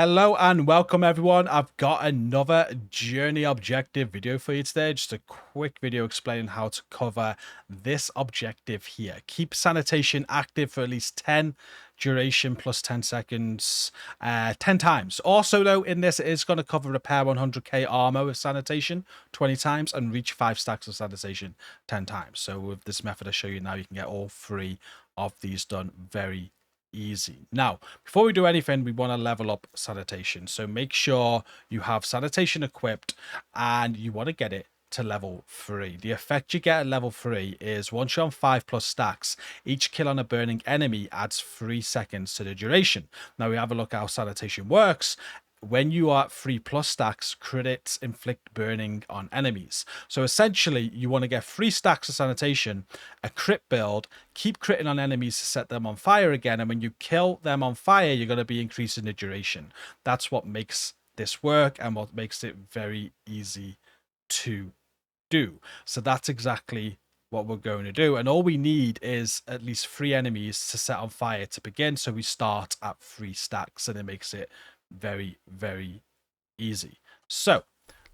Hello and welcome everyone. I've got another journey objective video for you today. Just a quick video explaining how to cover this objective here. Keep sanitation active for at least 10 duration plus 10 seconds 10 times. Also though, in this it is going to cover repair 100k armor with sanitation 20 times and reach 5 stacks of sanitation 10 times. So with this method I show you now, you can get all 3 of these done very easy. Now, before we do anything, we want to level up sanitation. So make sure you have sanitation equipped and you want to get it to level 3. The effect you get at level 3 is once you're on 5+ stacks, each kill on a burning enemy adds 3 seconds to the duration. Now we have a look at how sanitation works. When you are at 3+ stacks, crits inflict burning on enemies. So essentially, you want to get 3 stacks of sanitation, a crit build, keep critting on enemies to set them on fire again. And when you kill them on fire, you're going to be increasing the duration. That's what makes this work and what makes it very easy to do. So that's exactly what we're going to do. And all we need is at least 3 enemies to set on fire to begin. So we start at 3 stacks and it makes it very, very easy. So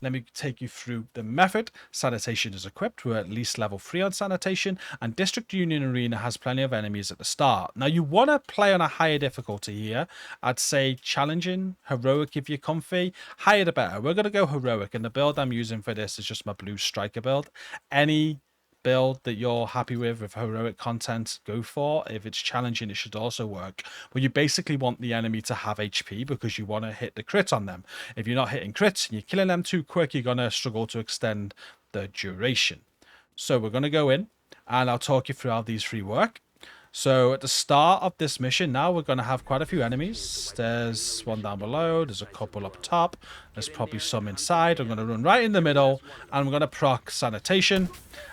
let me take you through the method. Sanitation is equipped. We're at least level 3 on sanitation, and District Union Arena has plenty of enemies at the start. Now you want to play on a higher difficulty here. I'd say challenging, heroic if you're comfy. Higher the better. We're going to go heroic, and the build I'm using for this is just my blue striker build. Any build that you're happy with heroic content, go for. If it's challenging, it should also work. But you basically want the enemy to have HP because you want to hit the crit on them. If you're not hitting crits and you're killing them too quick, you're going to struggle to extend the duration. So we're going to go in and I'll talk you through how these 3 work. So at the start of this mission now, we're going to have quite a few enemies. There's one down below. There's a couple up top. There's probably some inside. I'm going to run right in the middle and we're going to proc sanitation.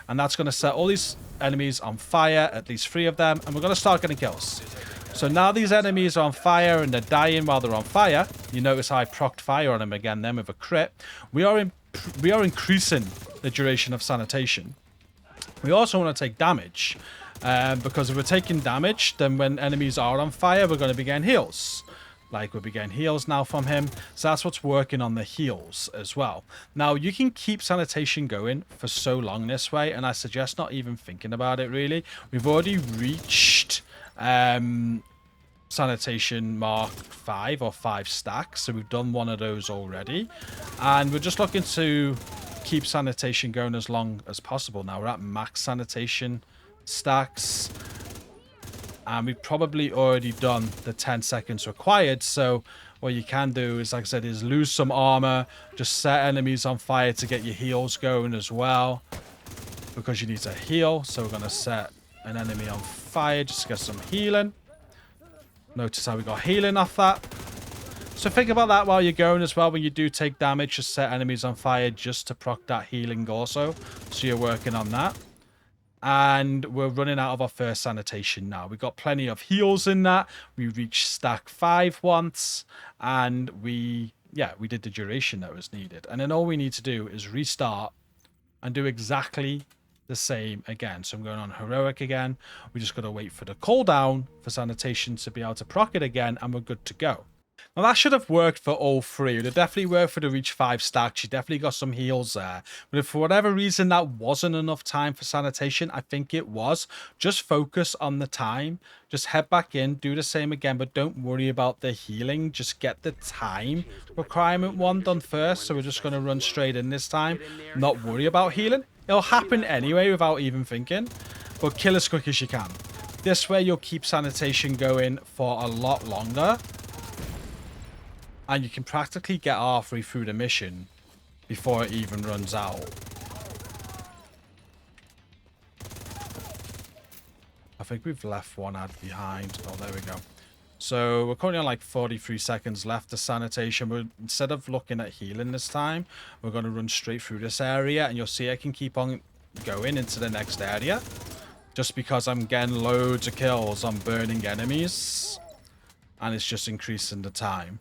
And that's going to set all these enemies on fire, at least 3 of them. And we're going to start getting kills. So now these enemies are on fire and they're dying while they're on fire. You notice how I procced fire on them again then with a crit. We are increasing the duration of sanitation. We also want to take damage. Because if we're taking damage, then when enemies are on fire, we're going to be getting heals. Like we'll be getting heals now from him. So that's what's working on the heals as well. Now, you can keep sanitation going for so long this way, and I suggest not even thinking about it, really. We've already reached sanitation mark 5 or 5 stacks. So we've done one of those already. And we're just looking to keep sanitation going as long as possible. Now, we're at max sanitation stacks and we've probably already done the 10 seconds required. So what you can do is, like I said, is lose some armor, just set enemies on fire to get your heals going as well, because you need to heal. So we're going to set an enemy on fire just to get some healing. Notice how we got healing off that. So think about that while you're going as well. When you do take damage, just set enemies on fire just to proc that healing also. So you're working on that. And we're running out of our first sanitation now. We've got plenty of heals in that. We reached stack 5 once. And we did the duration that was needed. And then all we need to do is restart and do exactly the same again. So I'm going on heroic again. We just got to wait for the cooldown for sanitation to be able to proc it again. And we're good to go. Now that should have worked for all 3. It definitely worked for the reach 5 stacks. You definitely got some heals there. But if for whatever reason that wasn't enough time for sanitation, I think it was. Just focus on the time. Just head back in, do the same again, but don't worry about the healing. Just get the time requirement 1 done first. So we're just going to run straight in this time. Not worry about healing. It'll happen anyway without even thinking. But kill as quick as you can. This way you'll keep sanitation going for a lot longer. And you can practically get halfway through the mission before it even runs out. I think we've left one ad behind. Oh, there we go. So we're currently on like 43 seconds left of sanitation. Instead of looking at healing this time, we're going to run straight through this area. And you'll see I can keep on going into the next area. Just because I'm getting loads of kills on burning enemies. And it's just increasing the time.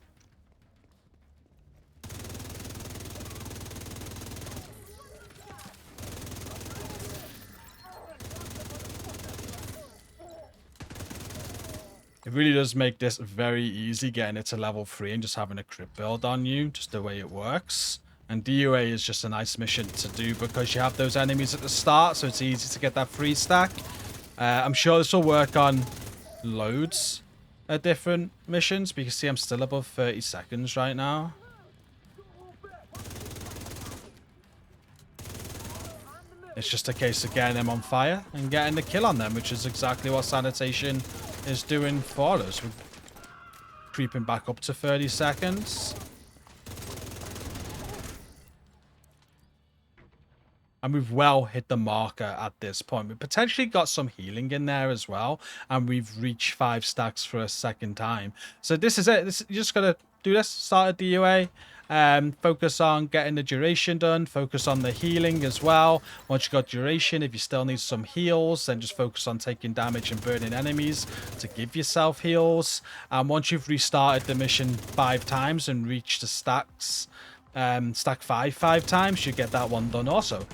It really does make this very easy getting it to level 3 and just having a crit build on you, just the way it works. And DUA is just a nice mission to do because you have those enemies at the start, so it's easy to get that free stack. I'm sure this will work on loads of different missions, but you can see I'm still above 30 seconds right now. It's just a case of getting them on fire and getting the kill on them, which is exactly what Sanitation is doing for us. We're creeping back up to 30 seconds. And we've well hit the marker at this point. We've potentially got some healing in there as well. And we've reached 5 stacks for a second time. So this is it. You just got to do this. Start at DUA. Focus on getting the duration done. Focus on the healing as well. Once you've got duration, if you still need some heals, then just focus on taking damage and burning enemies to give yourself heals. And once you've restarted the mission 5 times and reached the stacks, stack 5 times, you get that one done also.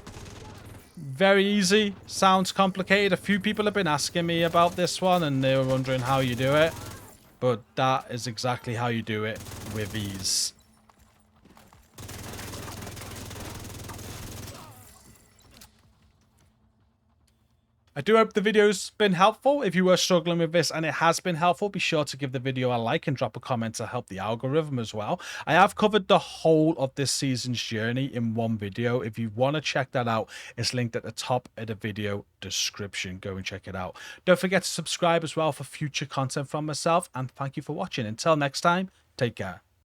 Very easy. Sounds complicated. A few people have been asking me about this one and they were wondering how you do it, but that is exactly how you do it with ease. I do hope the video's been helpful. If you were struggling with this and it has been helpful, be sure to give the video a like and drop a comment to help the algorithm as well. I have covered the whole of this season's journey in one video. If you want to check that out, it's linked at the top of the video description. Go and check it out. Don't forget to subscribe as well for future content from myself, and thank you for watching. Until next time, take care.